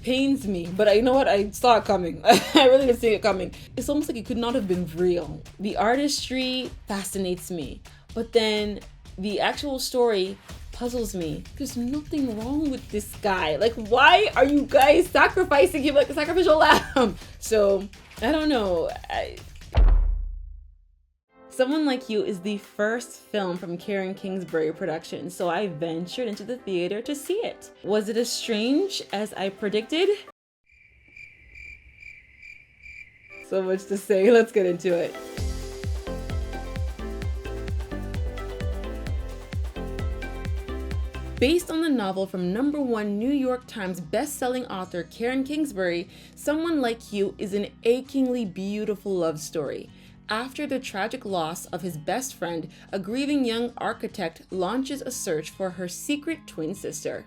pains me, but you know what? I saw it coming. I really did see it coming. It's almost like it could not have been real. The artistry fascinates me, but then the actual story puzzles me. There's nothing wrong with this guy. Like, why are you guys sacrificing him like a sacrificial lamb? So, I don't know. Someone Like You is the first film from Karen Kingsbury Productions, so I ventured into the theater to see it. Was it as strange as I predicted? So much to say, let's get into it. Based on the novel from #1 New York Times best-selling author Karen Kingsbury, Someone Like You is an achingly beautiful love story. After the tragic loss of his best friend, a grieving young architect launches a search for her secret twin sister.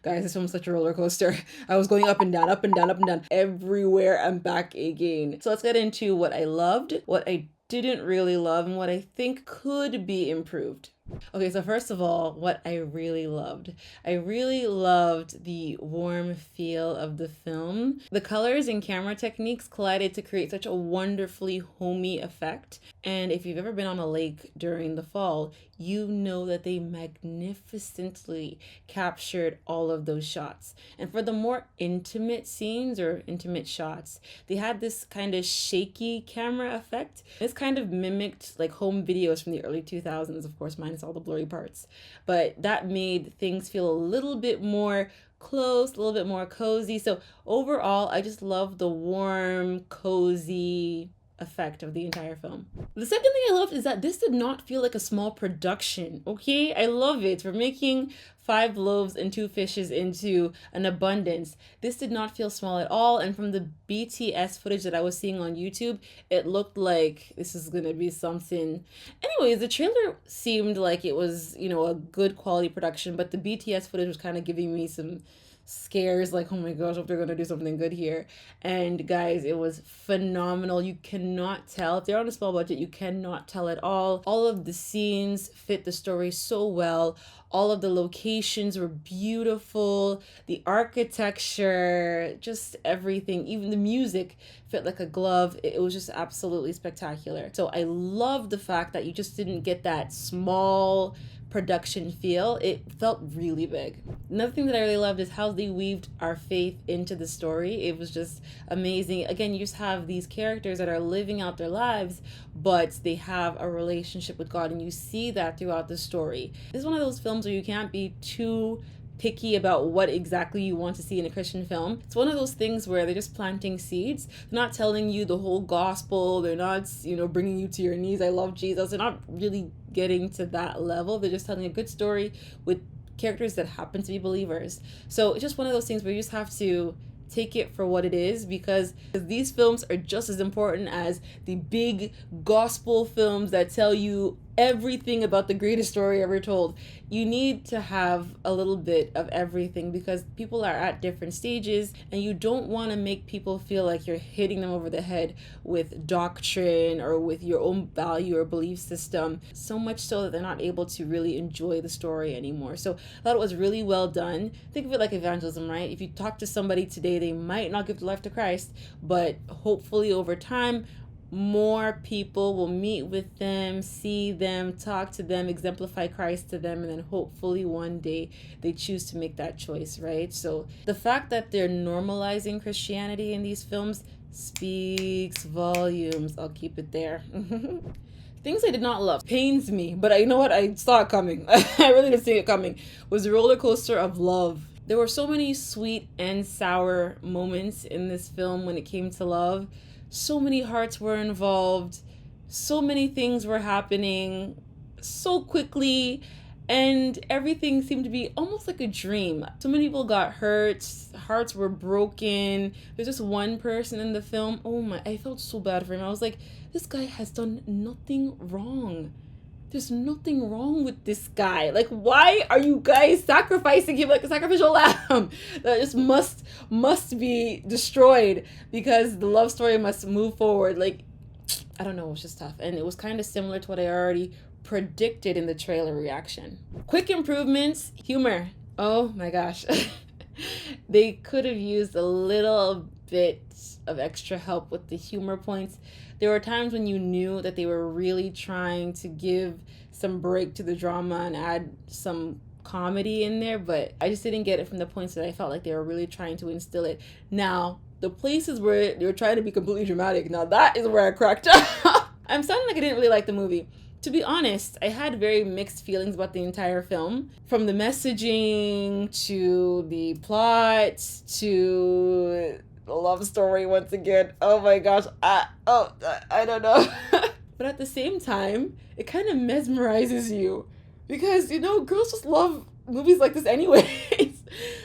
Guys, this film was such a roller coaster. I was going up and down, up and down, up and down, everywhere and back again. So let's get into what I loved, what I didn't really love, and what I think could be improved. Okay, so first of all, what I really loved. I really loved the warm feel of the film. The colors and camera techniques collided to create such a wonderfully homey effect. And if you've ever been on a lake during the fall, you know that they magnificently captured all of those shots. And for the more intimate scenes or intimate shots, they had this kind of shaky camera effect. This kind of mimicked like home videos from the early 2000s, of course, minus all the blurry parts. But that made things feel a little bit more close, a little bit more cozy. So overall, I just love the warm, cozy effect of the entire film. The second thing I loved is that this did not feel like a small production, okay? I love it. We're making 5 loaves and 2 fishes into an abundance. This did not feel small at all, and from the BTS footage that I was seeing on YouTube, it looked like this is gonna be something. Anyways, the trailer seemed like it was, a good quality production, but the BTS footage was kind of giving me some scares, like, oh my gosh, if they're gonna do something good here. And guys, it was phenomenal. You cannot tell if they're on a small budget, you cannot tell at all. All of the scenes fit the story so well. All of the locations were beautiful. The architecture, just everything, even the music fit like a glove. It was just absolutely spectacular. So I love the fact that you just didn't get that small production feel. It felt really big. Another thing that I really loved is how they weaved our faith into the story. It was just amazing. Again, you just have these characters that are living out their lives, but they have a relationship with God, and you see that throughout the story. This is one of those films where you can't be too picky about what exactly you want to see in a Christian film. It's one of those things where they're just planting seeds. They're not telling you the whole gospel. They're not, bringing you to your knees. I love Jesus. They're not really getting to that level. They're just telling a good story with characters that happen to be believers. So it's just one of those things where you just have to take it for what it is, because these films are just as important as the big gospel films that tell you everything about the greatest story ever told. You need to have a little bit of everything, because people are at different stages, and you don't want to make people feel like you're hitting them over the head with doctrine or with your own value or belief system, so much so that they're not able to really enjoy the story anymore. So I thought it was really well done. Think of it like evangelism, right? If you talk to somebody today, they might not give their life to Christ, but hopefully over time, more people will meet with them, see them, talk to them, exemplify Christ to them, and then hopefully one day they choose to make that choice, right? So the fact that they're normalizing Christianity in these films speaks volumes. I'll keep it there. Things I did not love. Pains me, but you know what? I saw it coming. I really did see it coming. Was the roller coaster of love. There were so many sweet and sour moments in this film when it came to love. So many hearts were involved. So many things were happening so quickly, and everything seemed to be almost like a dream. So many people got hurt. Hearts were broken. There's just one person in the film. Oh my, I felt so bad for him. I was like, this guy has done nothing wrong. There's nothing wrong with this guy. Like, why are you guys sacrificing him like a sacrificial lamb? That just must be destroyed, because the love story must move forward. Like, I don't know, it was just tough. And it was kind of similar to what I already predicted in the trailer reaction. Quick improvements. Humor. Oh my gosh. They could have used a little bit of extra help with the humor points. There were times when you knew that they were really trying to give some break to the drama and add some comedy in there, but I just didn't get it from the points that I felt like they were really trying to instill it. Now, the places where they were trying to be completely dramatic, now that is where I cracked up. I'm sounding like I didn't really like the movie. To be honest, I had very mixed feelings about the entire film. From the messaging, to the plot, to the love story once again. Oh my gosh, I don't know. But at the same time, it kind of mesmerizes you. Because, girls just love movies like this anyways.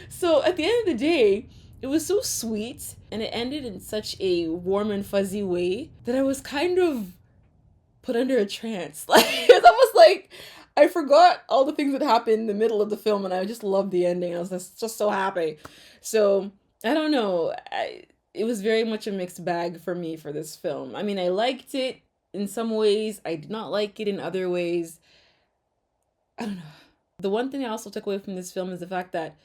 So at the end of the day, it was so sweet, and it ended in such a warm and fuzzy way that I was kind of put under a trance. Like, it's almost like I forgot all the things that happened in the middle of the film, and I just loved the ending. I was just so happy. So, I don't know. It was very much a mixed bag for me for this film. I mean, I liked it in some ways. I did not like it in other ways. I don't know. The one thing I also took away from this film is the fact that,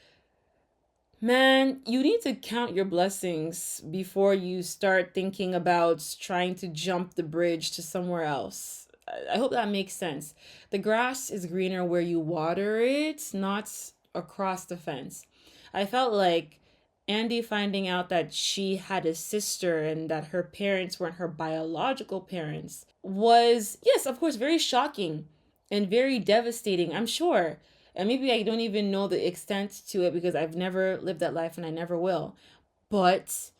man, you need to count your blessings before you start thinking about trying to jump the bridge to somewhere else. I hope that makes sense. The grass is greener where you water it, not across the fence. I felt like Andy finding out that she had a sister and that her parents weren't her biological parents was, yes, of course, very shocking and very devastating, I'm sure. And maybe I don't even know the extent to it because I've never lived that life and I never will. But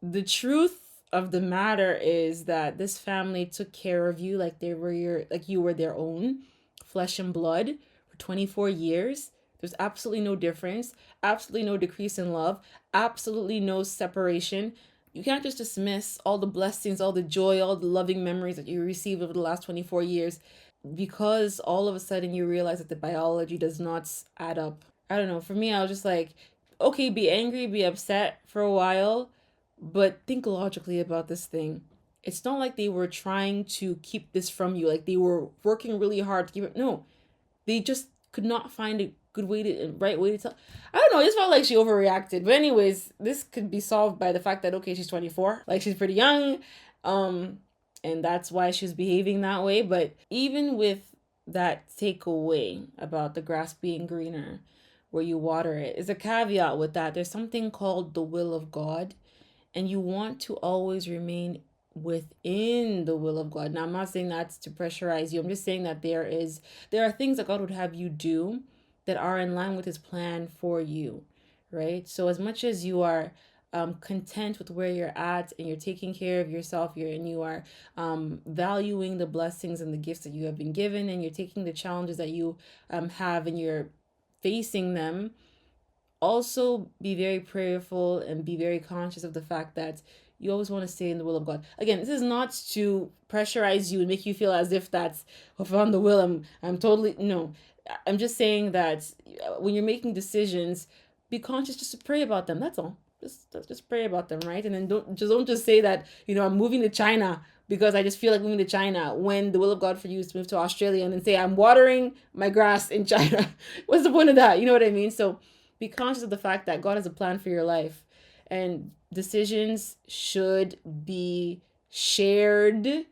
the truth of the matter is that this family took care of you like you were their own flesh and blood for 24 years. There's absolutely no difference, absolutely no decrease in love, absolutely no separation. You can't just dismiss all the blessings, all the joy, all the loving memories that you received over the last 24 years because all of a sudden you realize that the biology does not add up. I don't know. For me, I was just like, okay, be angry, be upset for a while, but think logically about this thing. It's not like they were trying to keep this from you. Like they were working really hard to keep it. No, they just could not find a right way to tell. I don't know. I just felt like she overreacted. But anyways, this could be solved by the fact that, okay, she's 24. Like she's pretty young. And that's why she was behaving that way. But even with that takeaway about the grass being greener where you water it, is a caveat with that. There's something called the will of God. And you want to always remain within the will of God. Now, I'm not saying that's to pressurize you. I'm just saying that there are things that God would have you do that are in line with his plan for you, right? So as much as you are content with where you're at and you're taking care of yourself, you are valuing the blessings and the gifts that you have been given, and you're taking the challenges that you have and you're facing them, also be very prayerful and be very conscious of the fact that you always want to stay in the will of God. Again, this is not to pressurize you and make you feel as if that's, if I'm the will, I'm totally, no. I'm just saying that when you're making decisions, be conscious just to pray about them. That's all. Just pray about them, right? And then don't just say that, I'm moving to China because I just feel like moving to China, when the will of God for you is to move to Australia, and then say I'm watering my grass in China. What's the point of that? You know what I mean? So be conscious of the fact that God has a plan for your life, and decisions should be shared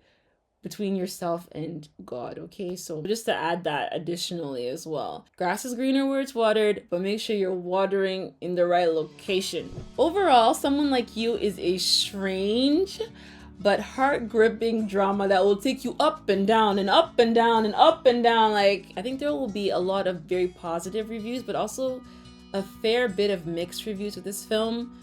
between yourself and God, okay? So just to add that additionally as well. Grass is greener where it's watered, but make sure you're watering in the right location. Overall, Someone Like You is a strange but heart-gripping drama that will take you up and down and up and down and up and down. Like, I think there will be a lot of very positive reviews, but also a fair bit of mixed reviews with this film.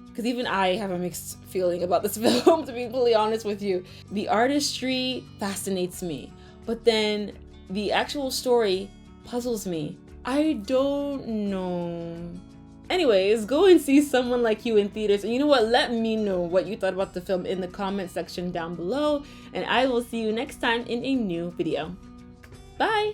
Because even I have a mixed feeling about this film, to be completely honest with you. The artistry fascinates me, but then the actual story puzzles me. I don't know. Anyways, go and see Someone Like You in theaters. And you know what? Let me know what you thought about the film in the comment section down below. And I will see you next time in a new video. Bye!